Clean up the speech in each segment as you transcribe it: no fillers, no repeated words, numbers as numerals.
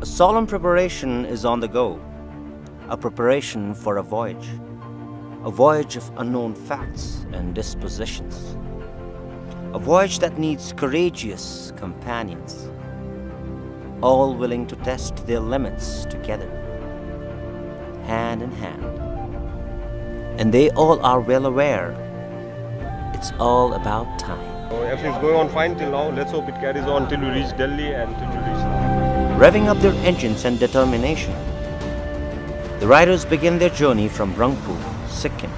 A solemn preparation is on the go, a preparation for a voyage of unknown facts and dispositions, a voyage that needs courageous companions, all willing to test their limits together, hand in hand. And they all are well aware it's all about time. Everything's going on fine till now. Let's hope it carries on till we reach Delhi and till we reach. Revving up their engines and determination, the riders begin their journey from Rangpur, Sikkim.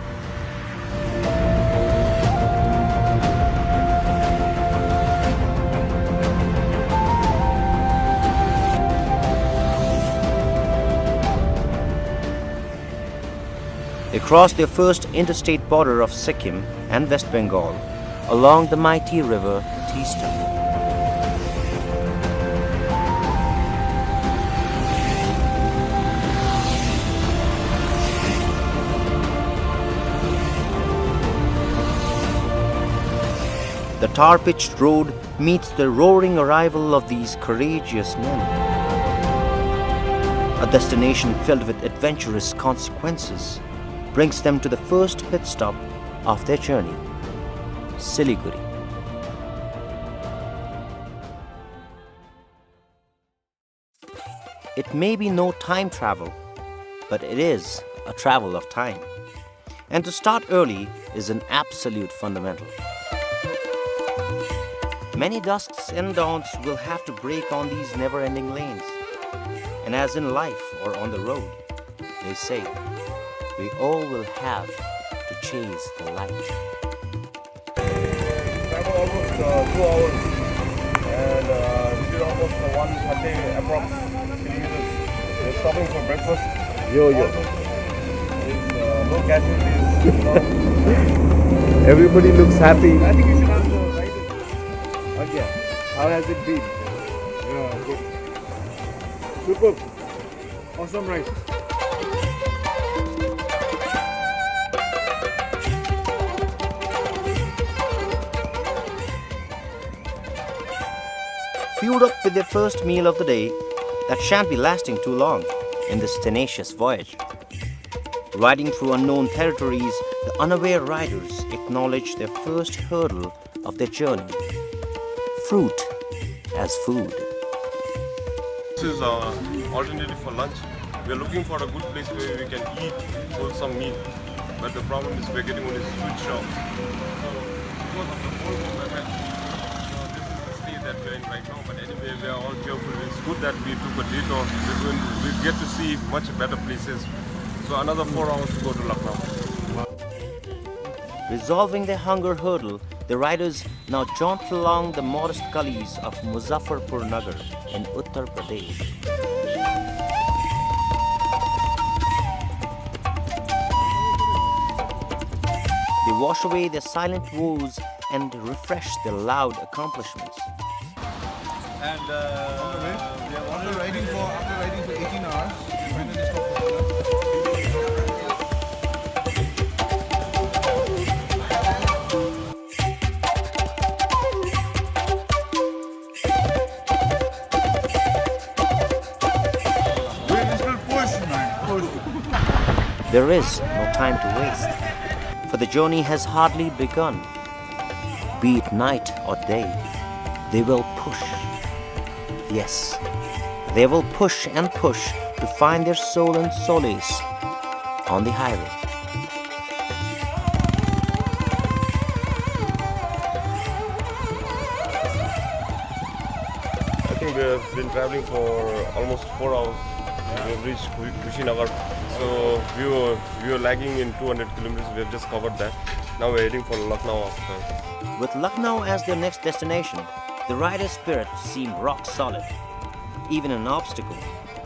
They cross their first interstate border of Sikkim and West Bengal along the mighty river Teesta. The tar-pitched road meets the roaring arrival of these courageous men. A destination filled with adventurous consequences brings them to the first pit stop of their journey, Siliguri. It may be no time travel, but it is a travel of time. And to start early is an absolute fundamental. Many dusks and dawns will have to break on these never-ending lanes. And as in life or on the road, they say, we all will have to chase the light. Travel almost 2 hours and we did almost 130 approx kilometers. We're stopping for breakfast. There's no casualties. Everybody looks happy. I think we should ask the riders. Okay, how has it been? Yeah, good. Super. Awesome ride. Fueled up with their first meal of the day that shan't be lasting too long in this tenacious voyage. Riding through unknown territories, the unaware riders acknowledge their first hurdle of their journey: fruit as food. This is our alternative for lunch. We are looking for a good place where we can eat wholesome meal. But the problem is we're getting only sweet shops. So because of the whole movement, this is the state that we're in right now. But anyway, we are all careful. It's good that we took a detour. We get to see much better places. So another 4 hours to go to Lucknow. Resolving their hunger hurdle, the riders now jaunt along the modest gullies of Muzaffarpur Nagar in Uttar Pradesh. They wash away their silent woes and refresh their loud accomplishments. And we are after riding for 18 hours. We finally stopped for lunch. There is no time to waste, for the journey has hardly begun. Be it night or day, they will push. Yes, they will push and push to find their soul and solace on the highway. I think we have been traveling for almost 4 hours. We have reached Kushinagar. So we were lagging in 200 kilometers. We have just covered that. Now we're heading for Lucknow after. With Lucknow as their next destination, the rider's spirit seemed rock solid. Even an obstacle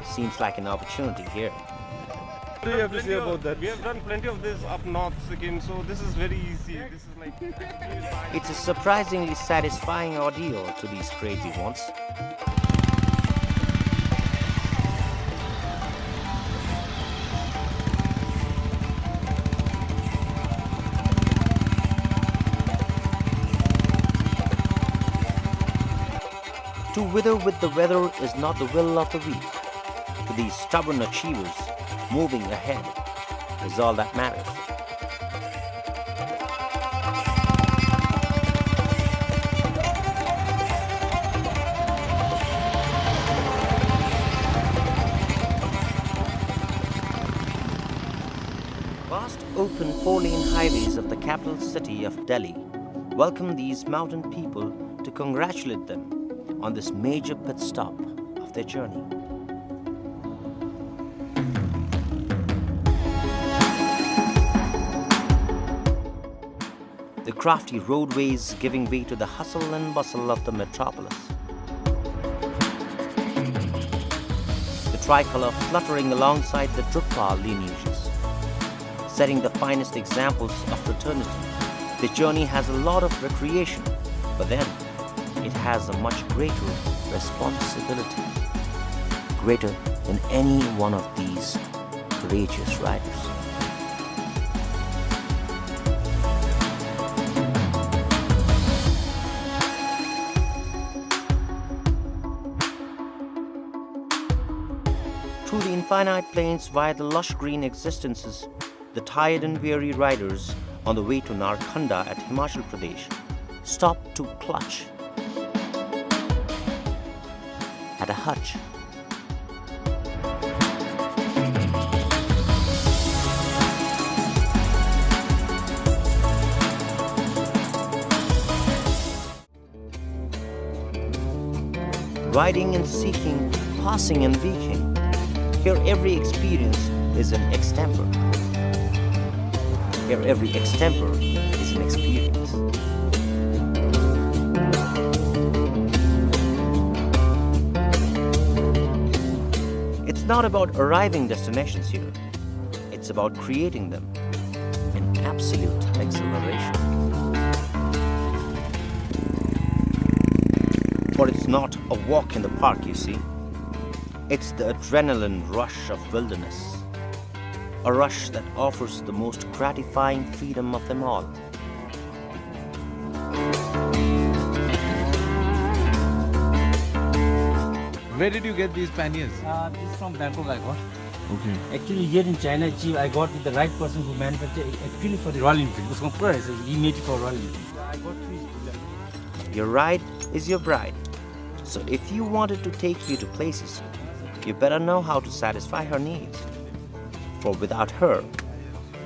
seems like an opportunity here. What do you have to say about that? We have done plenty of this up north Sikkim, so this is very easy. This is like It's a surprisingly satisfying ordeal to these crazy ones. To wither with the weather is not the will of the weak. to these stubborn achievers moving ahead is all that matters. Vast open four-lane highways of the capital city of Delhi welcome these mountain people to congratulate them on this major pit stop of their journey. The crafty roadways giving way to the hustle and bustle of the metropolis. The tricolour fluttering alongside the Drukpa lineages, setting the finest examples of fraternity. The journey has a lot of recreation, but then it has a much greater responsibility, greater than any one of these courageous riders. Through the infinite plains via the lush green existences, the tired and weary riders on the way to Narkanda at Himachal Pradesh stop to clutch at a hutch. Riding and seeking, passing and leaking, here every experience is an extempore. Here every extempore is an experience. It's not about arriving destinations here. It's about creating them in absolute acceleration. For it's not a walk in the park, you see. It's the adrenaline rush of wilderness. A rush that offers the most gratifying freedom of them all. Where did you get these panniers? This is from Bangkok I got. Okay. Actually here in China, I got with the right person who manufactured actually for the Royal Enfield. उसको पूरा ऐसे he made it for Royal Enfield. I got 3. Your ride is your bride. So if you want it to take you to places, you better know how to satisfy her needs. For without her,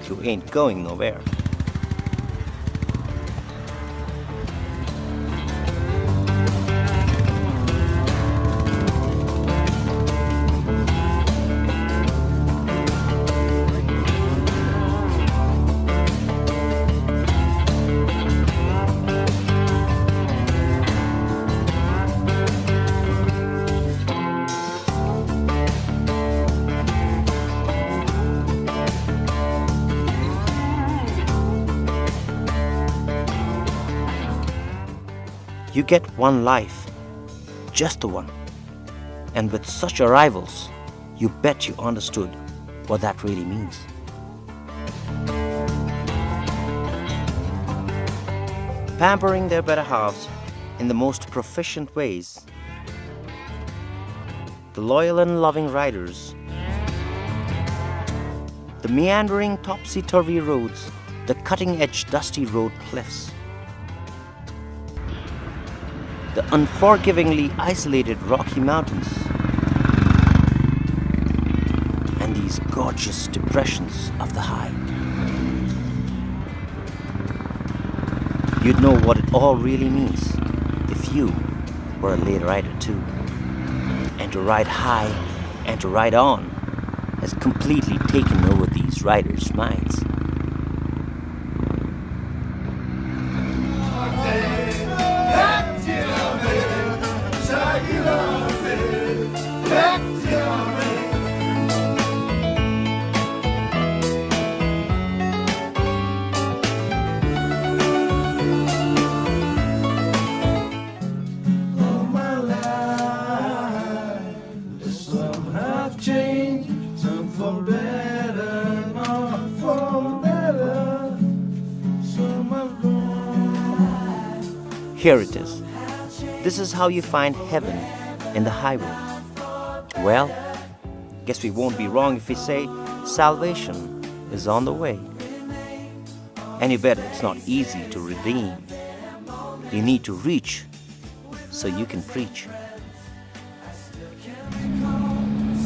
you ain't going nowhere. You get one life, just the one. And with such arrivals, you bet you understood what that really means. Pampering their better halves in the most proficient ways, the loyal and loving riders, the meandering topsy-turvy roads, the cutting-edge dusty road cliffs, the unforgivingly isolated Rocky Mountains, and these gorgeous depressions of the high. You'd know what it all really means if you were a late rider too. And to ride high and to ride on has completely taken over these riders' minds. Here it is. This is how you find heaven in the highway. Well, guess we won't be wrong if we say salvation is on the way. And you bet it's not easy to redeem. You need to reach so you can preach.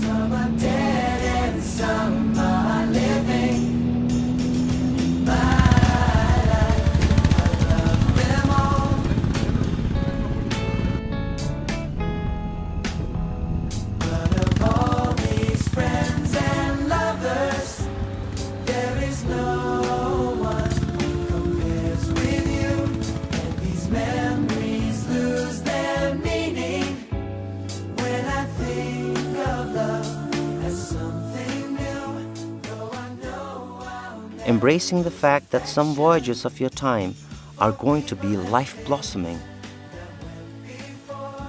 Some are dead and some are living. Embracing the fact that some voyages of your time are going to be life-blossoming.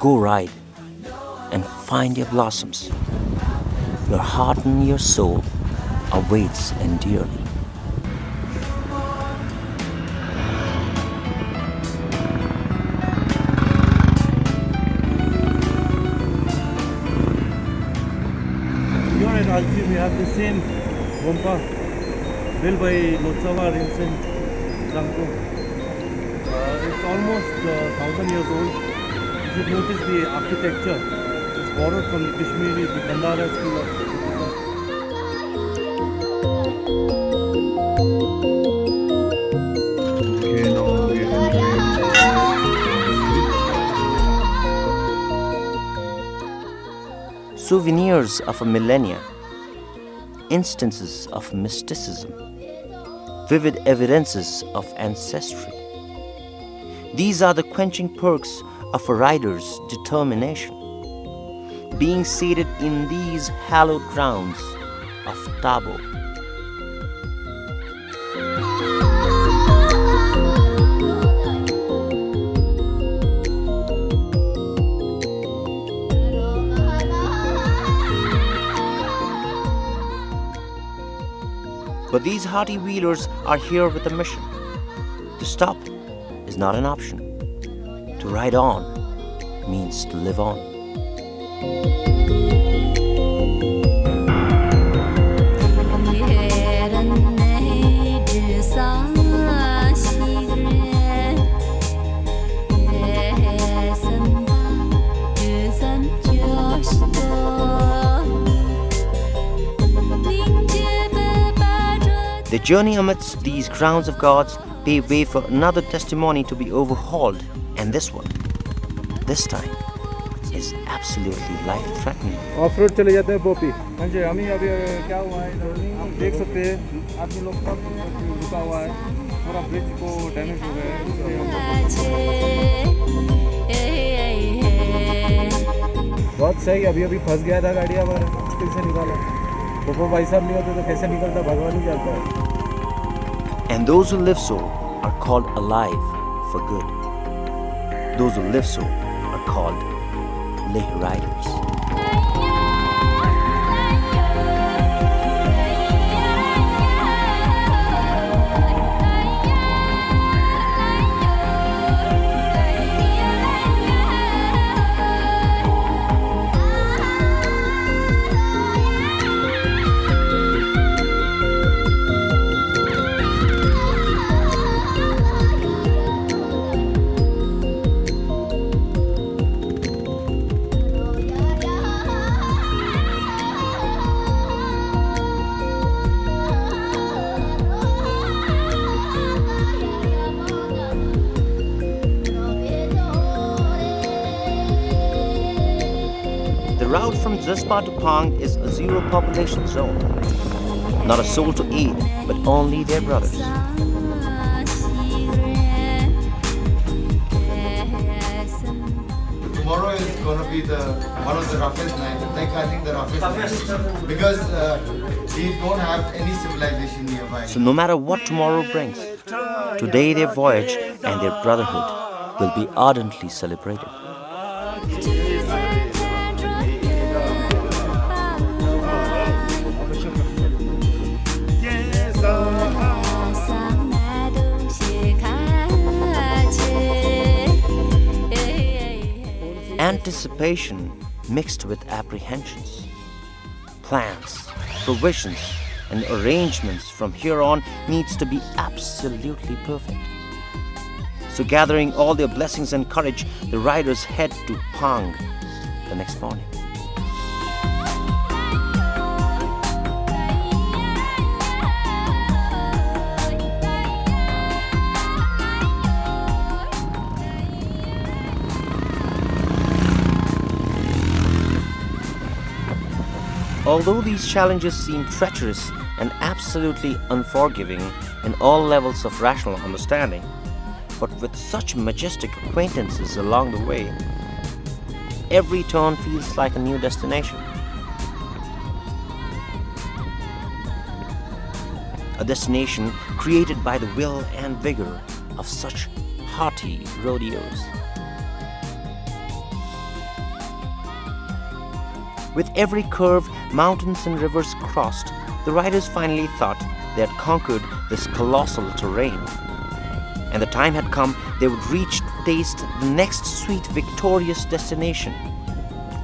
Go ride and find your blossoms. Your heart and your soul awaits endearly. Here at Alti we have the same Gompa built by Lotsava Rinsen Zamko. It's almost 1,000 years old. You should notice the architecture. It's borrowed from the Kashmiri, the Kandahar school of Souvenirs of a millennia, instances of mysticism, vivid evidences of ancestry. These are the quenching perks of a rider's determination, being seated in these hallowed grounds of Tabo. But these hardy wheelers are here with a mission. To stop is not an option. To ride on means to live on. The journey amidst these grounds of gods pave way for another testimony to be overhauled, and this time, is absolutely life-threatening. Off-road चले जाते हैं पोपी। हाँ जी, हमें अभी क्या हुआ है इधर आप देख सकते हैं, आदमी लोग सब रुका हुआ है, पूरा ब्रिज को डैमेज हो गया है, इसलिए हम बहुत सही। अभी फंस गया था गाड़ी, हमारा मुश्किल से निकाला। पोपो भाई साहब नहीं होते तो कैसे निकलता, भगवान ही जानता है। And those who live so are called alive for good. Those who live so are called Leh riders. The route from Zaspa to Pang is a zero population zone. Not a soul to aid, but only their brothers. Tomorrow is going to be one of the roughest nights. I think the roughest night. Because we don't have any civilization nearby. So no matter what tomorrow brings, today their voyage and their brotherhood will be ardently celebrated. Anticipation mixed with apprehensions. Plans, provisions, and arrangements from here on needs to be absolutely perfect. So gathering all their blessings and courage, the riders head to Pang the next morning. Although these challenges seem treacherous and absolutely unforgiving in all levels of rational understanding, but with such majestic acquaintances along the way, every turn feels like a new destination. A destination created by the will and vigor of such hearty rodeos. With every curve, mountains and rivers crossed, the riders finally thought they had conquered this colossal terrain. And the time had come they would reach to taste the next sweet, victorious destination,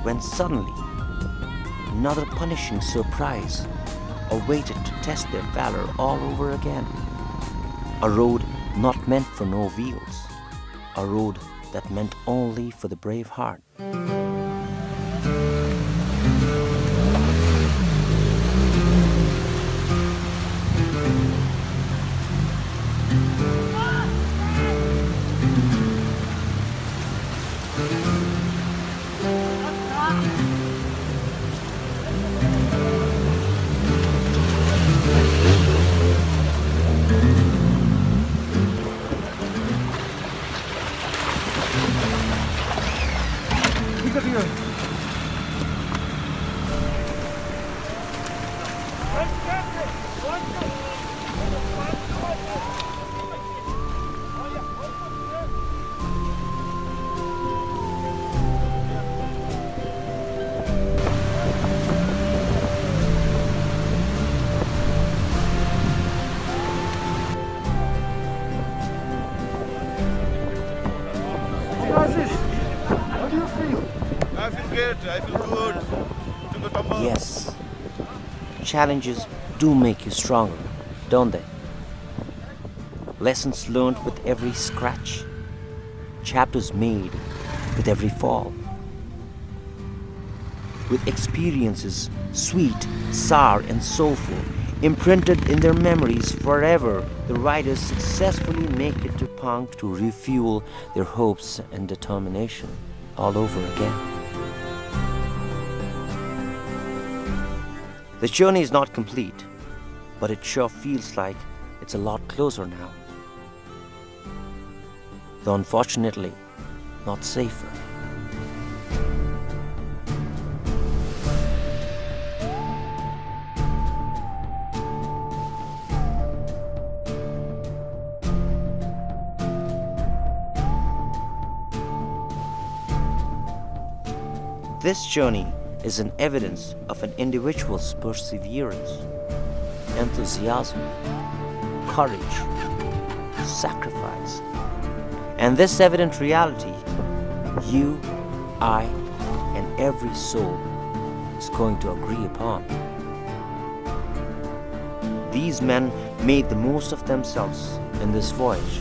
when suddenly another punishing surprise awaited to test their valor all over again. A road not meant for no wheels, a road that meant only for the brave heart. I feel great, I feel good. Took a tumble. Yes, challenges do make you stronger, don't they? Lessons learned with every scratch, chapters made with every fall. With experiences sweet, sour, and soulful, imprinted in their memories forever, the riders successfully make it to Pang to refuel their hopes and determination all over again. The journey is not complete, but it sure feels like it's a lot closer now. Though unfortunately, not safer. This journey is an evidence of an individual's perseverance, enthusiasm, courage, sacrifice. And this evident reality, you, I, and every soul is going to agree upon. These men made the most of themselves in this voyage.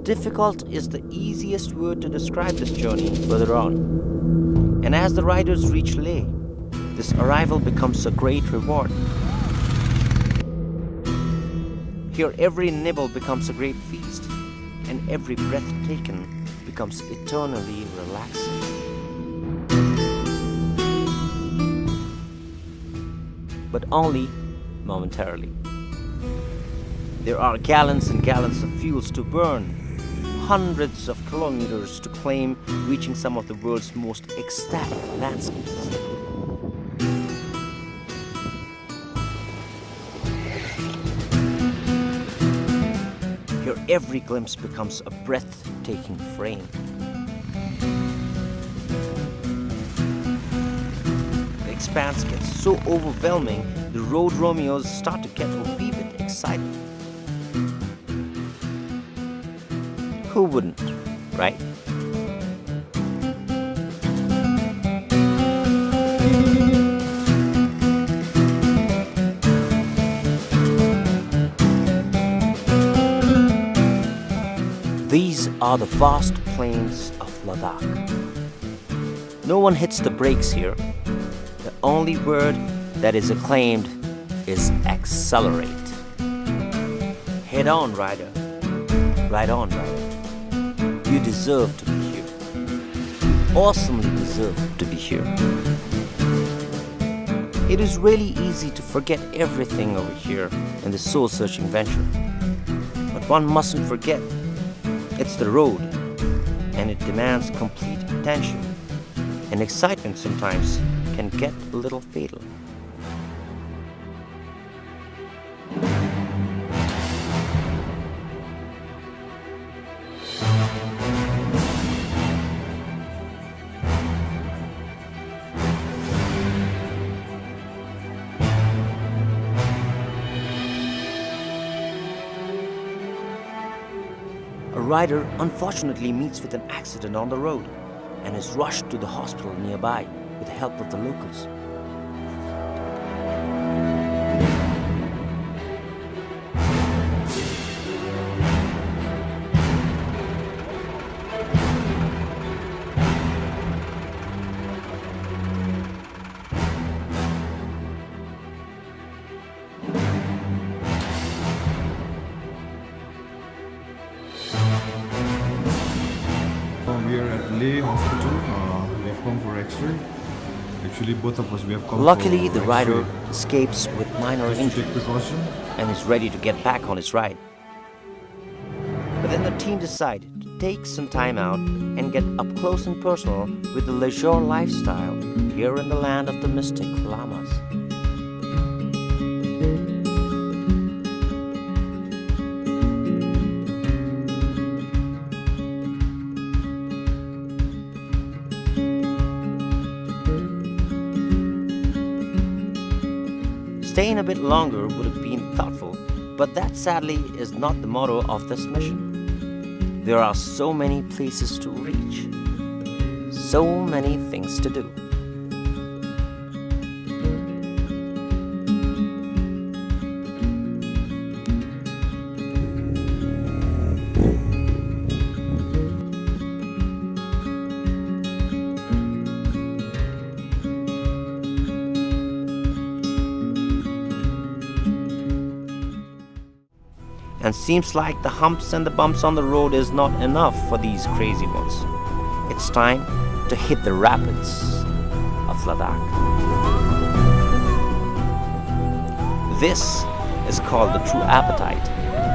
Difficult is the easiest word to describe this journey further on. And as the riders reach Leh, this arrival becomes a great reward. Here every nibble becomes a great feast, and every breath taken becomes eternally relaxing. But only momentarily. There are gallons and gallons of fuels to burn, hundreds of kilometers to claim, reaching some of the world's most ecstatic landscapes. Here every glimpse becomes a breathtaking frame. The expanse gets so overwhelming, the road Romeos start to get a wee bit excited. Who wouldn't, right? These are the vast plains of Ladakh. No one hits the brakes here. The only word that is acclaimed is accelerate. Head on, rider. Ride on, rider. You deserve to be here. Awesomely deserve to be here. It is really easy to forget everything over here in this soul-searching venture. But one mustn't forget, it's the road, and it demands complete attention. And excitement sometimes can get a little fatal. A rider unfortunately meets with an accident on the road and is rushed to the hospital nearby with the help of the locals. We are at Leh Hospital. We have come for X-ray. Actually, both of us we have come. Luckily, for the rider X-ray. escapes with minor Just to injuries take precaution. and is ready to get back on his ride. But then the team decided to take some time out and get up close and personal with the leisure lifestyle here in the land of the mystic llamas. Staying a bit longer would have been thoughtful, but that sadly is not the motto of this mission. There are so many places to reach, so many things to do. And seems like the humps and the bumps on the road is not enough for these crazy ones. It's time to hit the rapids of Ladakh. This is called the true appetite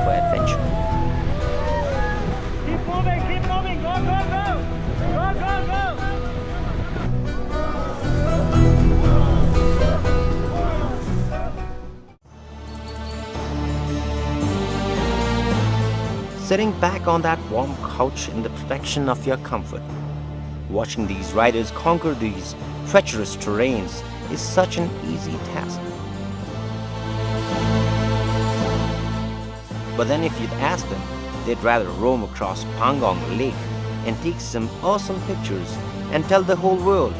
for adventure. Keep moving, go, go, go! Go, go, go! Sitting back on that warm couch in the protection of your comfort, watching these riders conquer these treacherous terrains is such an easy task. But then if you'd ask them, they'd rather roam across Pangong Lake and take some awesome pictures and tell the whole world,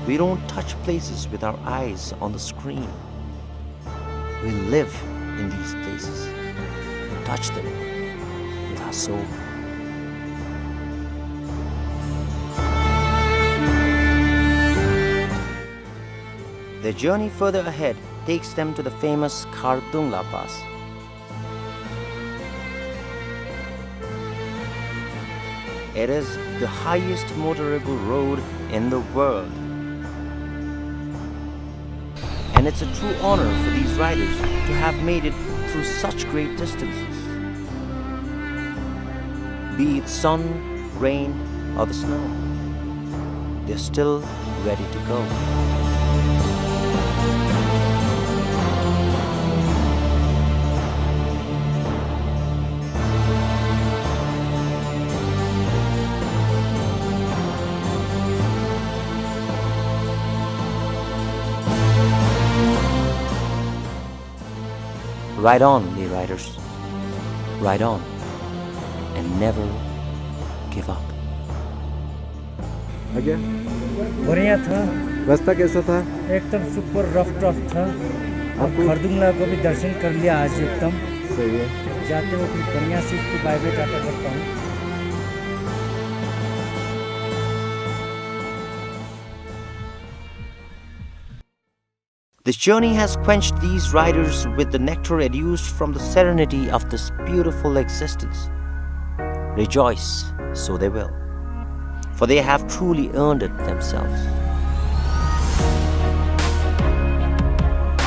we don't touch places with our eyes on the screen. We live in these places and touch them with our soul. Their journey further ahead takes them to the famous Khardungla Pass. It is the highest motorable road in the world. And it's a true honor for these riders to have made it through such great distances. Be it sun, rain, or the snow, they're still ready to go. Ride on, Leh Riders. Ride on and never give up. आगे बढ़िया था, रास्ता कैसा था? एकदम super rough था। और आपको- खरदुंगला को भी दर्शन कर लिया आज एकदम। सही है। जाते वक्त बढ़िया से इसको बाय बाय टाटा करता हूँ। This journey has quenched these riders with the nectar adduced from the serenity of this beautiful existence. Rejoice, so they will, for they have truly earned it themselves.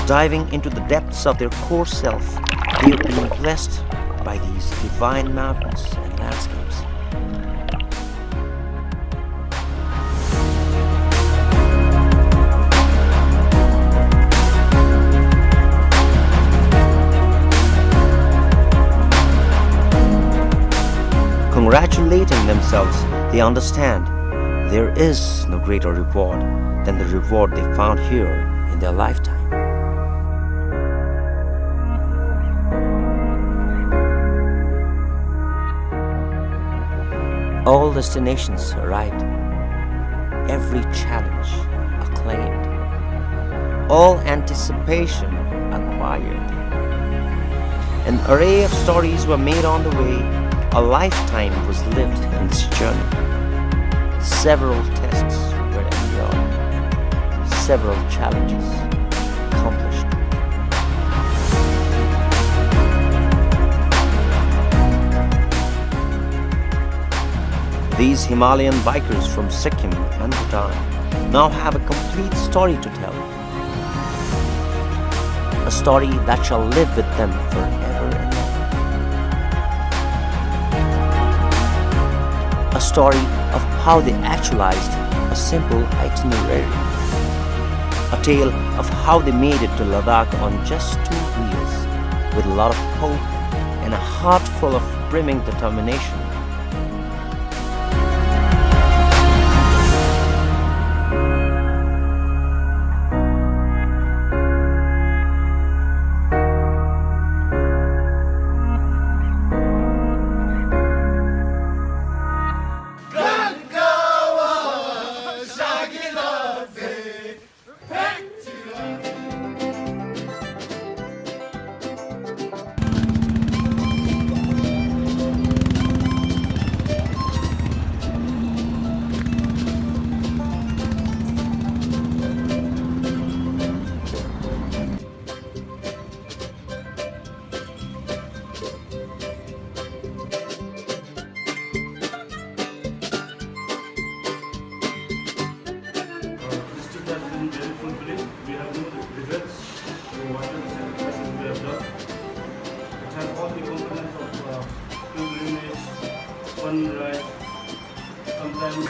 Diving into the depths of their core self, they have been blessed by these divine mountains and landscapes. Congratulating themselves, they understand there is no greater reward than the reward they found here in their lifetime. All destinations arrived, every challenge acclaimed, all anticipation acquired. An array of stories were made on the way. A lifetime was lived in this journey. Several tests were endured. Several challenges accomplished. These Himalayan bikers from Sikkim and Bhutan now have a complete story to tell. A story that shall live with them forever and ever. A story of how they actualized a simple itinerary. A tale of how they made it to Ladakh on just 2 wheels, with a lot of hope and a heart full of brimming determination. Fun ride, sometimes